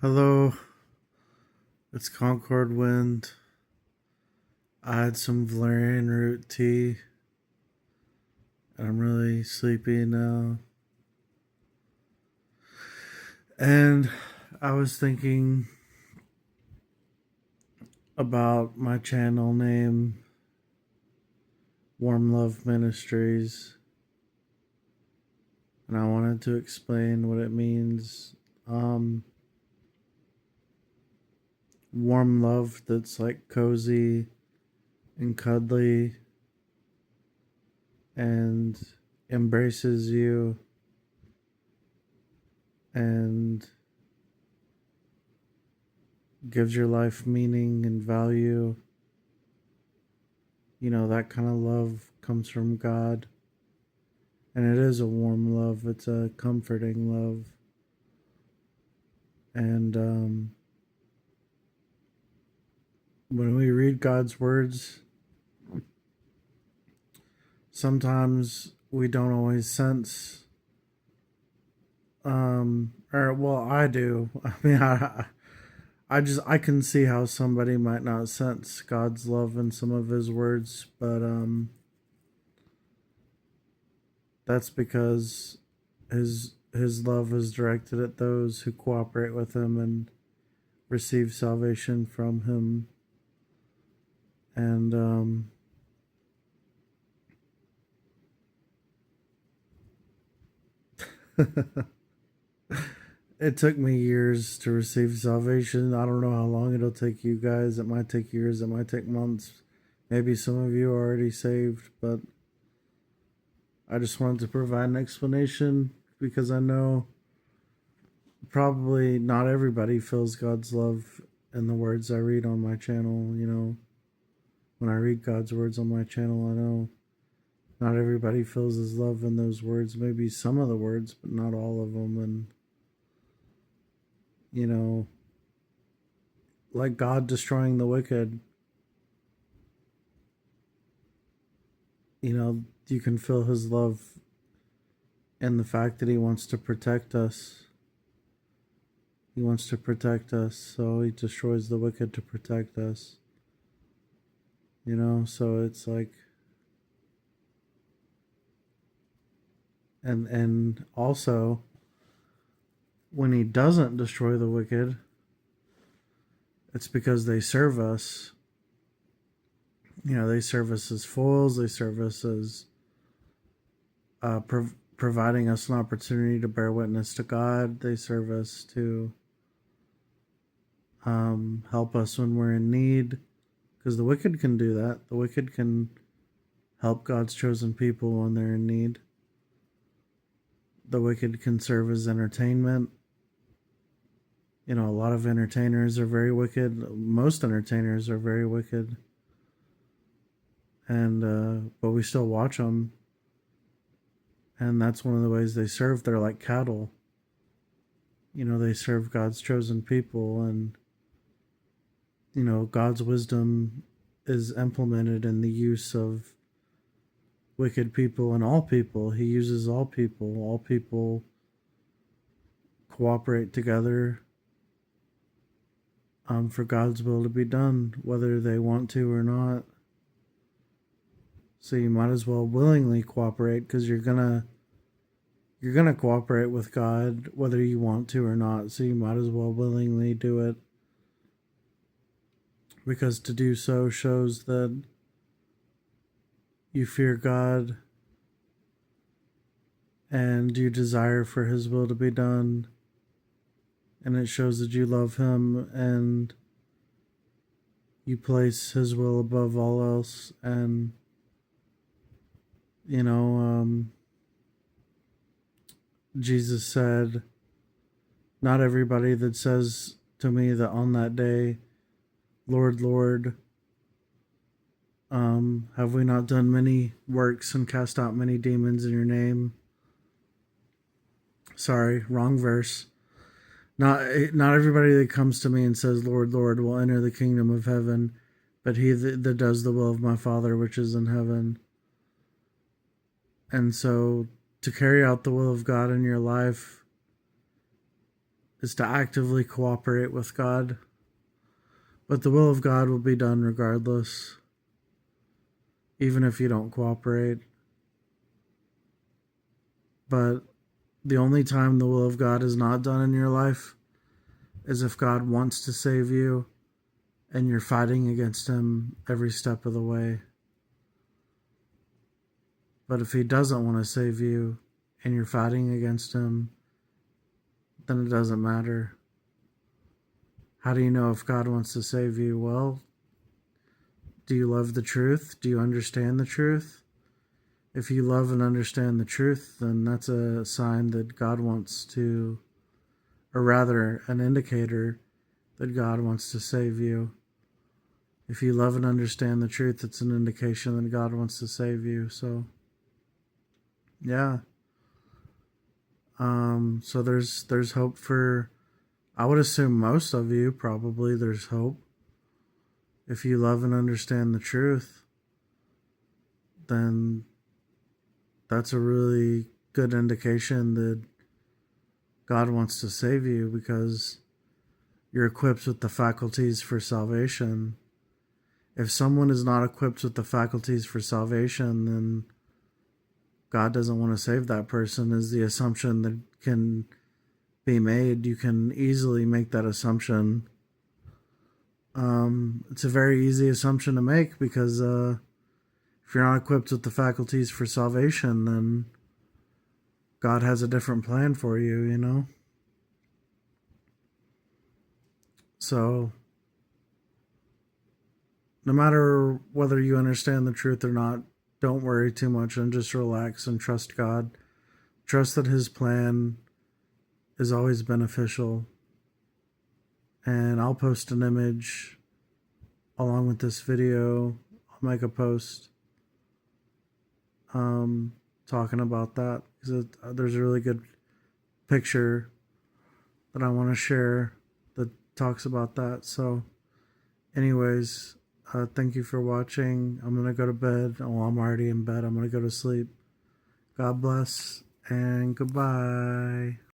Hello, it's Concord Wind. I had some Valerian root tea, and I'm really sleepy now. And I was thinking about my channel name, Warm Love Ministries, and I wanted to explain what it means. Warm love that's like cozy and cuddly and embraces you and gives your life meaning and value. That kind of love comes from God. And it is a warm love, it's a comforting love. And when we read God's words, sometimes we don't always sense, I do. I can see how somebody might not sense God's love in some of his words, but that's because his love is directed at those who cooperate with him and receive salvation from him. And it took me years to receive salvation. I don't know how long it'll take you guys. It might take years, it might take months. Maybe some of you are already saved, but I just wanted to provide an explanation because I know probably not everybody feels God's love in the words I read on my channel. When I read God's words on my channel, I know not everybody feels his love in those words. Maybe some of the words, but not all of them. And, you know, like God destroying the wicked, you can feel his love in the fact that he wants to protect us. He wants to protect us, so he destroys the wicked to protect us. So it's like, and also when he doesn't destroy the wicked, it's because they serve us. They serve us as foils. They serve us as providing us an opportunity to bear witness to God. They serve us to help us when we're in need, because the wicked can do that. The wicked can help God's chosen people when they're in need. The wicked can serve as entertainment. A lot of entertainers are very wicked. Most entertainers are very wicked. And but we still watch them. And that's one of the ways they serve. They're like cattle. They serve God's chosen people, and God's wisdom is implemented in the use of wicked people and all people. He uses all people. All people cooperate together for God's will to be done, whether they want to or not. So you might as well willingly cooperate, because you're gonna cooperate with God whether you want to or not. So you might as well willingly do it, because to do so shows that you fear God and you desire for his will to be done, and it shows that you love him and you place his will above all else. And Jesus said, not everybody that says to me that on that day, Lord, Lord, have we not done many works and cast out many demons in your name? Sorry, wrong verse. Not everybody that comes to me and says, Lord, Lord, will enter the kingdom of heaven, but he that does the will of my Father which is in heaven. And so to carry out the will of God in your life is to actively cooperate with God. But the will of God will be done regardless, even if you don't cooperate. But the only time the will of God is not done in your life is if God wants to save you and you're fighting against Him every step of the way. But if He doesn't want to save you and you're fighting against Him, then it doesn't matter. How do you know if God wants to save you? Well, do you love the truth? Do you understand the truth? If you love and understand the truth, then that's a sign that God wants to, or rather, an indicator that God wants to save you. If you love and understand the truth, it's an indication that God wants to save you. So, yeah. So there's hope for, I would assume most of you, probably there's hope. If you love and understand the truth, then that's a really good indication that God wants to save you, because you're equipped with the faculties for salvation. If someone is not equipped with the faculties for salvation, then God doesn't want to save that person, is the assumption that can be made. You can easily make that assumption. It's a very easy assumption to make, because if you're not equipped with the faculties for salvation, then God has a different plan for you, you know? So, no matter whether you understand the truth or not, don't worry too much and just relax and trust God. Trust that His plan is always beneficial. And I'll post an image along with this video. I'll make a post talking about that, because there's a really good picture that I want to share that talks about that. So, anyways, thank you for watching. I'm going to go to bed. Oh, I'm already in bed. I'm going to go to sleep. God bless and goodbye.